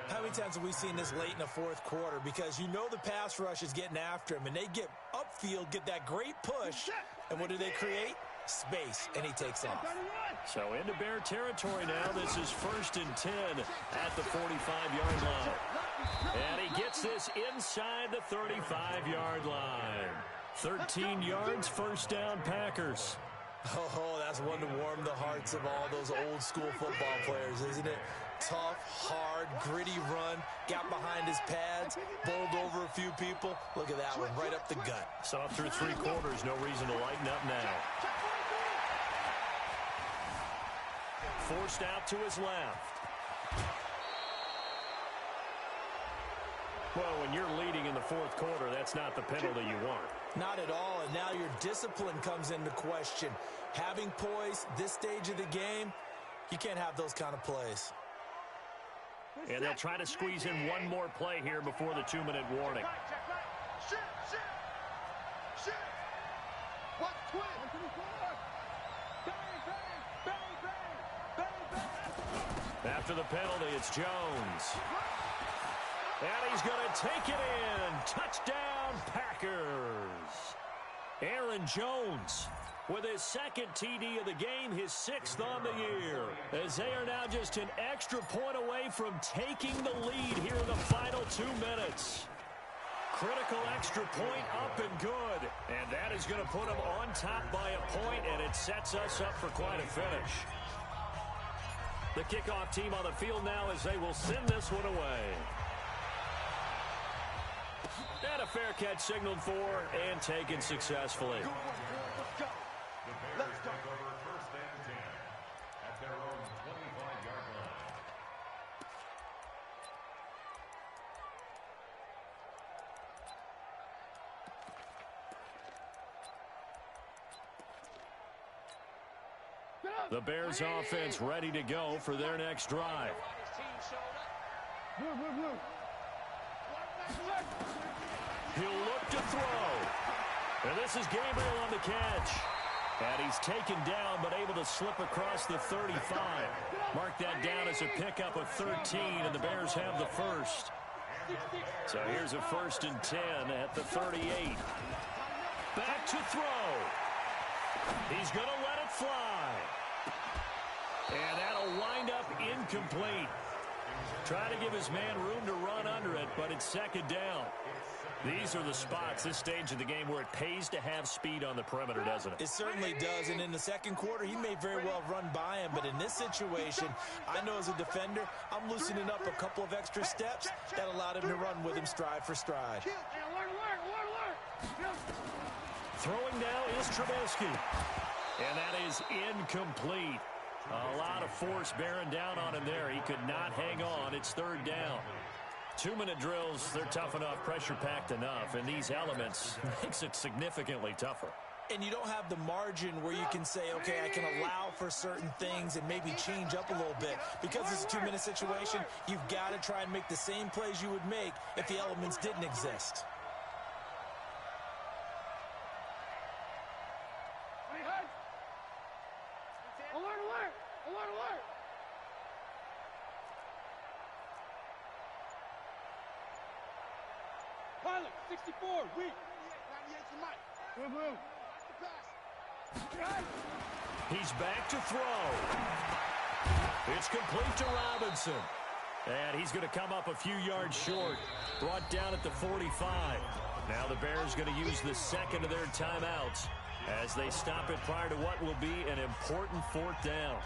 D: How many times have we seen this late in the fourth quarter? Because you know the pass rush is getting after him, and they get upfield, get that great push, and what do they create? Space, and he takes off.
A: So into Bear territory now. This is 1st and 10 at the 45-yard line. And he gets this inside the 35-yard line. 13 yards, first down, Packers.
D: Oh, that's one to warm the hearts of all those old school football players, isn't it? Tough, hard, gritty run, got behind his pads, bowled over a few people. Look at that one, right up the gut.
A: So through 3 quarters, no reason to lighten up now. Forced out to his left. Well, when you're leading in the fourth quarter, that's not the penalty you want.
D: Not at all, and now your discipline comes into question. Having poise this stage of the game, you can't have those kind of plays.
A: And they'll try to squeeze in one more play here before the 2-minute warning. After the penalty, it's Jones. And he's going to take it in. Touchdown, Packers. Aaron Jones with his 2nd TD of the game, his 6th on the year. As they are now just an extra point away from taking the lead here in the final 2 minutes. Critical extra point up and good. And that is going to put them on top by a point, and it sets us up for quite a finish. The kickoff team on the field now as they will send this one away. And a fair catch signaled for and taken successfully.
B: Let's go.
A: The Bears offense ready to go for their next drive. He'll look to throw. And this is Gabriel on the catch. And he's taken down, but able to slip across the 35. Mark that down as a pickup of 13, and the Bears have the first. So here's a 1st and 10 at the 38. Back to throw. He's going to let it fly. And that'll wind up incomplete. Trying to give his man room to run under it, but it's 2nd down. These are the spots, this stage of the game, where it pays to have speed on the perimeter, doesn't it?
D: It certainly does, and in the second quarter, he may very well run by him, but in this situation, I know as a defender, I'm loosening up a couple of extra steps that allowed him to run with him stride for stride.
A: Throwing now is Trubisky, and that is incomplete. A lot of force bearing down on him there. He could not hang on. It's 3rd down. 2-minute drills, they're tough enough, pressure-packed enough, and these elements makes it significantly tougher.
D: And you don't have the margin where you can say, okay, I can allow for certain things and maybe change up a little bit. Because it's a 2-minute situation, you've got to try and make the same plays you would make if the elements didn't exist.
C: Pilot, 64, weak. 98 to Mike.
A: He's back to throw. It's complete to Robinson. And he's going to come up a few yards short. Brought down at the 45. Now the Bears going to use the 2nd of their timeouts as they stop it prior to what will be an important 4th down.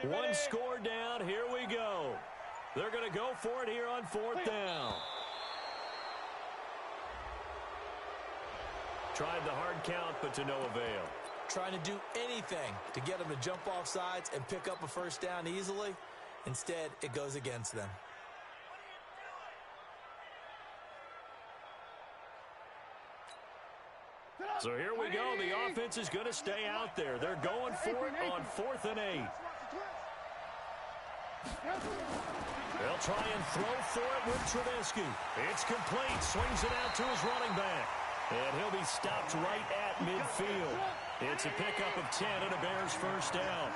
A: One score down. Here we go. They're going to go for it here on 4th down. Tried the hard count, but to no avail.
D: Trying to do anything to get them to jump off sides and pick up a 1st down easily. Instead, it goes against them.
A: So here we go. The offense is going to stay out there. They're going for it on 4th and 8. They'll try and throw for it with Trubisky. It's complete. Swings it out to his running back. And he'll be stopped right at midfield. It's a pickup of 10 and a Bears 1st down.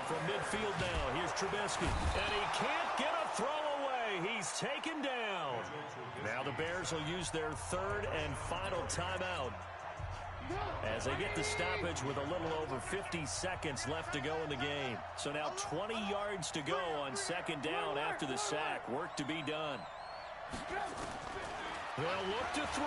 A: From midfield now, here's Trubisky. And he can't get a throw away. He's taken down. Now the Bears will use their 3rd and final timeout as they get the stoppage with a little over 50 seconds left to go in the game. So now 20 yards to go on 2nd down after the sack. Work to be done. They'll look to throw.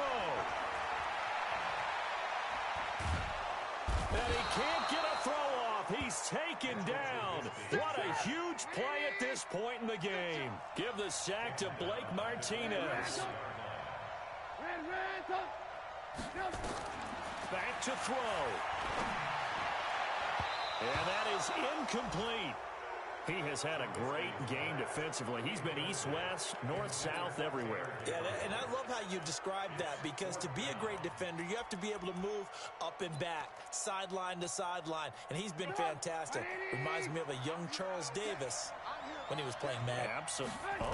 A: And he can't get a throw off. He's taken down. What a huge play at this point in the game. Give the sack to Blake Martinez. Back to throw. And that is incomplete. He has had a great game defensively. He's been east-west, north-south, everywhere.
D: Yeah, and I love how you described that, because to be a great defender, you have to be able to move up and back, sideline to sideline, and he's been fantastic. Reminds me of a young Charles Davis when he was playing Madden.
A: Absolutely. Oh,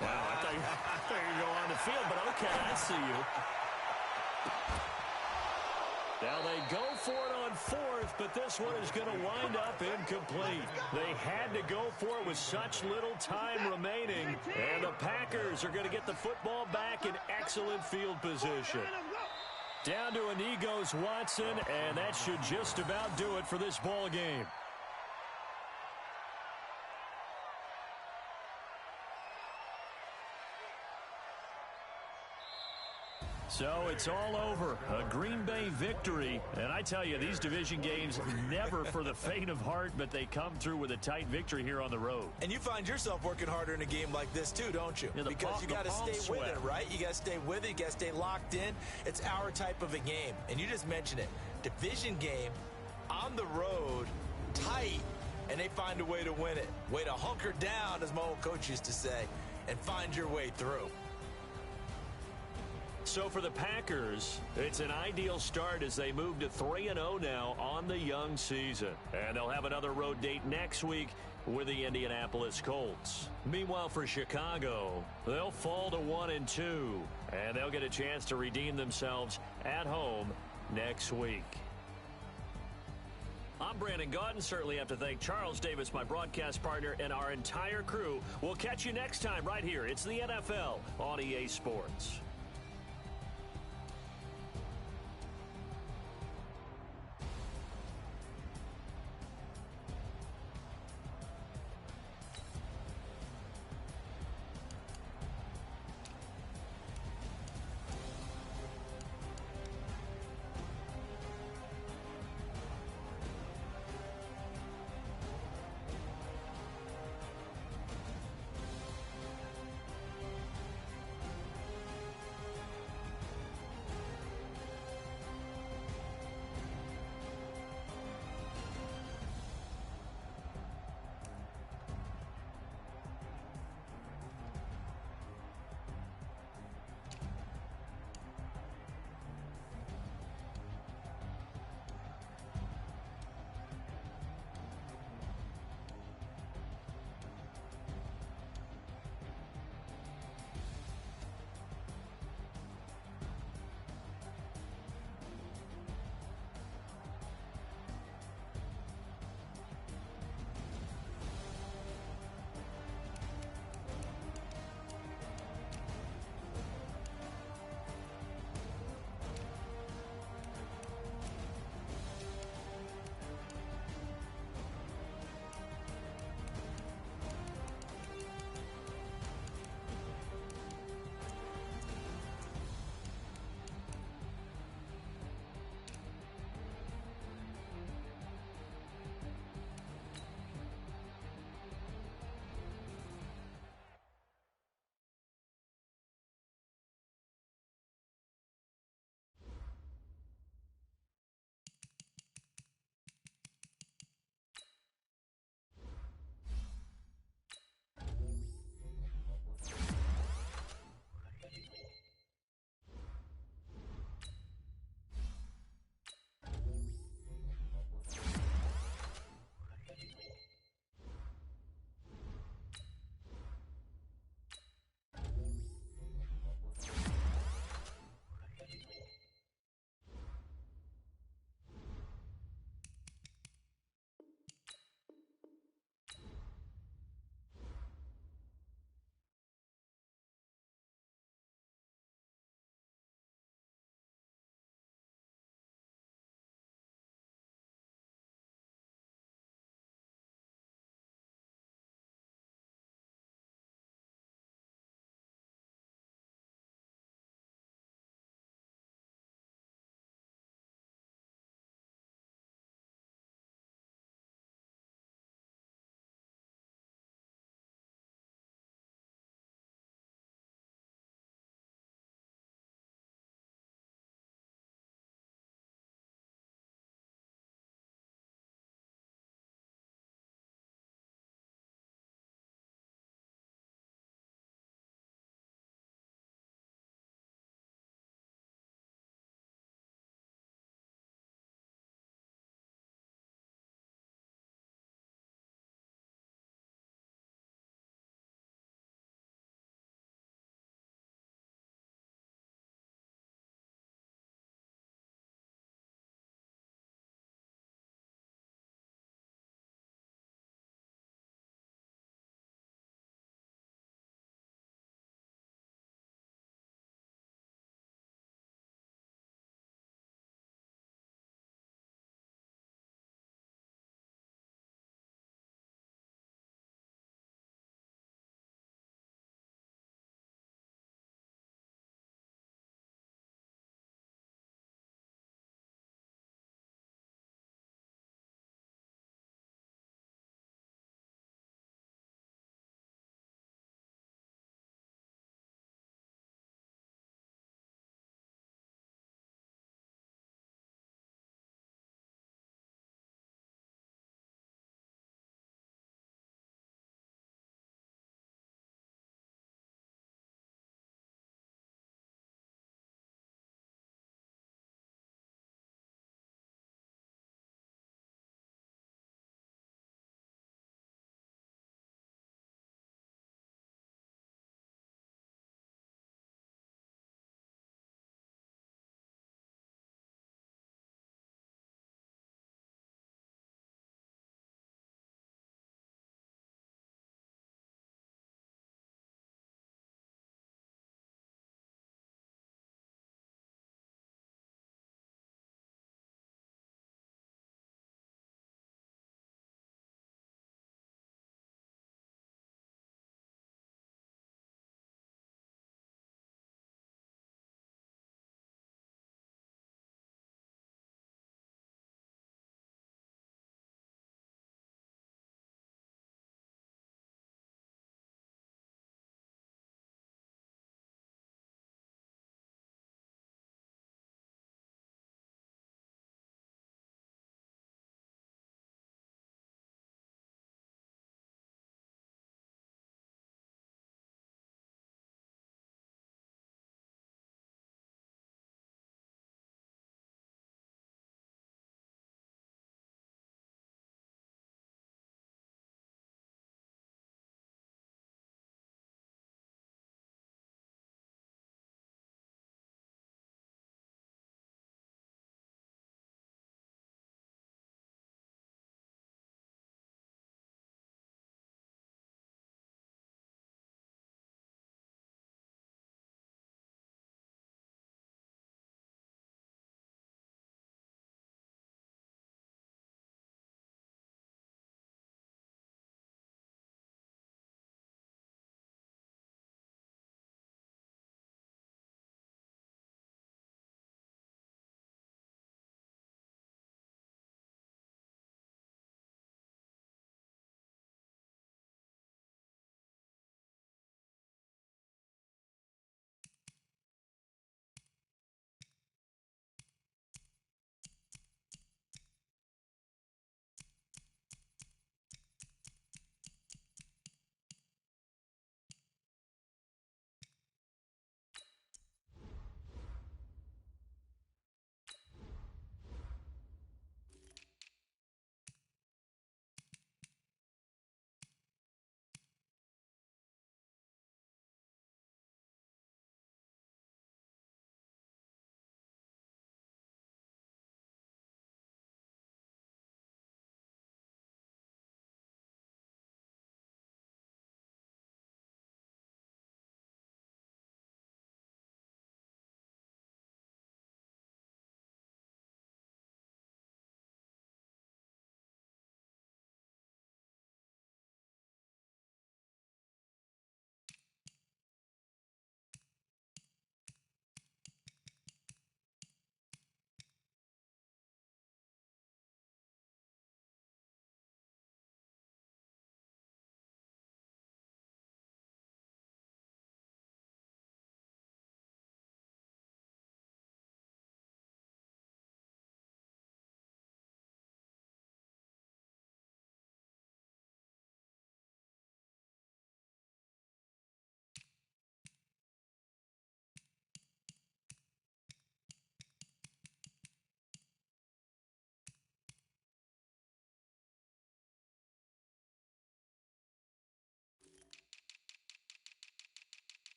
A: wow. I thought you were going on the field, but okay, I see you. Now they go for it on 4th, but this one is going to wind up incomplete. They had to go for it with such little time remaining, and the Packers are going to get the football back in excellent field position. Down to an Egos Watson, and that should just about do it for this ball game. So it's all over. A Green Bay victory. And I tell you, these division games never for the faint of heart, but they come through with a tight victory here on the road.
D: And you find yourself working harder in a game like this too, don't you?
A: Yeah,
D: because you got to stay with it, right? You got to stay with it. You got to stay locked in. It's our type of a game. And you just mentioned it. Division game on the road, tight, and they find a way to win it. Way to hunker down, as my old coach used to say, and find your way through.
A: So for the Packers, it's an ideal start as they move to 3-0 now on the young season. And they'll have another road date next week with the Indianapolis Colts. Meanwhile, for Chicago, they'll fall to 1-2, and they'll get a chance to redeem themselves at home next week. I'm Brandon Gaudin. Certainly have to thank Charles Davis, my broadcast partner, and our entire crew. We'll catch you next time right here. It's the NFL on EA Sports.